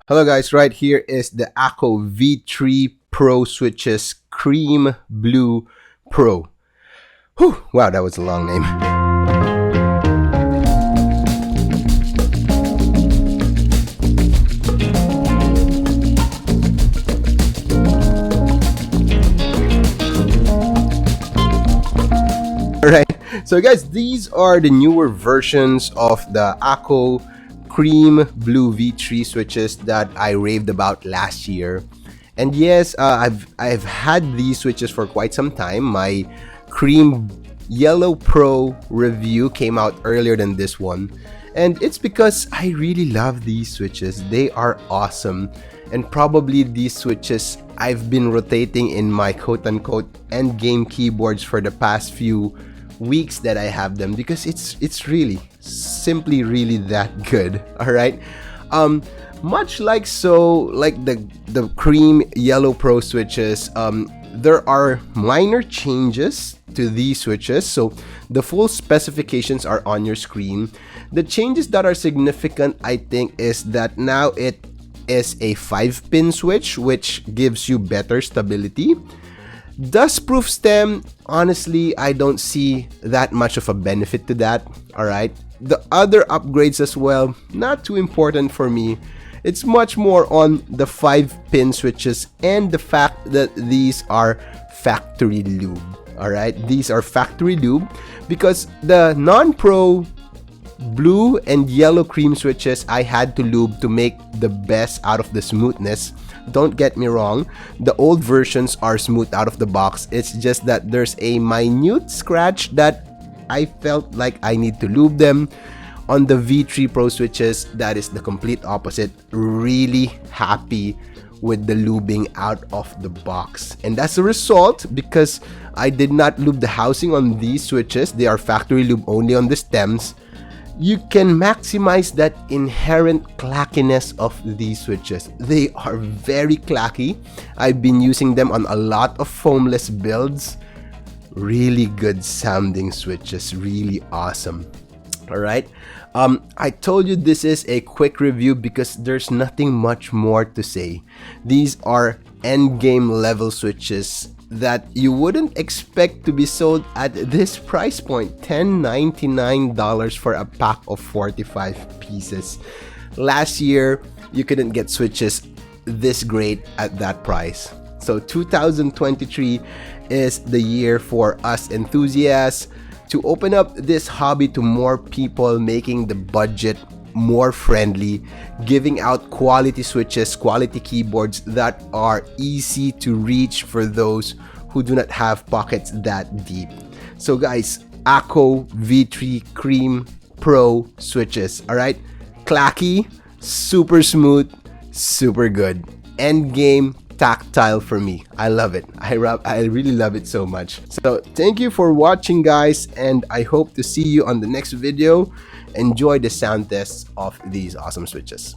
Hello guys, right here is the AKKO V3 Pro switches Cream Blue Pro. Whew, wow, that was a long name. Alright, so guys, these are the newer versions of the AKKO Cream Blue V3 switches that I raved about last year. And yes, I've had these switches for quite some time. My Cream Yellow Pro review came out earlier than this one. And it's because I really love these switches. They are awesome. And probably these switches I've been rotating in my quote-unquote endgame keyboards for the past few weeks that I have them, because it's really simply really that good. All right, much like the Cream Yellow Pro switches, there are minor changes to these switches, so the full specifications are on your screen. The changes that are significant, I think, is that now it is a 5-pin switch, which gives you better stability. Dustproof stem, honestly, I don't see that much of a benefit to that. Alright, the other upgrades as well, not too important for me. It's much more on the 5-pin switches and the fact that these are factory lube. Alright, these are factory lube because the non-pro blue and yellow cream switches I had to lube to make the best out of the smoothness. Don't get me wrong, the old versions are smooth out of the box. It's just that there's a minute scratch that I felt like I need to lube them. On the V3 Pro switches, that is the complete opposite. Really happy with the lubing out of the box. And that's the result because I did not lube the housing on these switches. They are factory lube only on the stems. You can maximize that inherent clackiness of these switches. They are very clacky. I've been using them on a lot of foamless builds. Really good sounding switches, really awesome. Alright, I told you this is a quick review because there's nothing much more to say. These are endgame level switches that you wouldn't expect to be sold at this price point. $10.99 for a pack of 45 pieces. Last year, you couldn't get switches this great at that price. So 2023 is the year for us enthusiasts to open up this hobby to more people, making the budget more friendly, giving out quality switches, quality keyboards that are easy to reach for those who do not have pockets that deep. So guys, AKKO V3 Cream Pro switches, alright? Clacky, super smooth, super good. Endgame tactile for me. I love it. I really love it so much. So thank you for watching guys, and I hope to see you on the next video. Enjoy the sound tests of these awesome switches.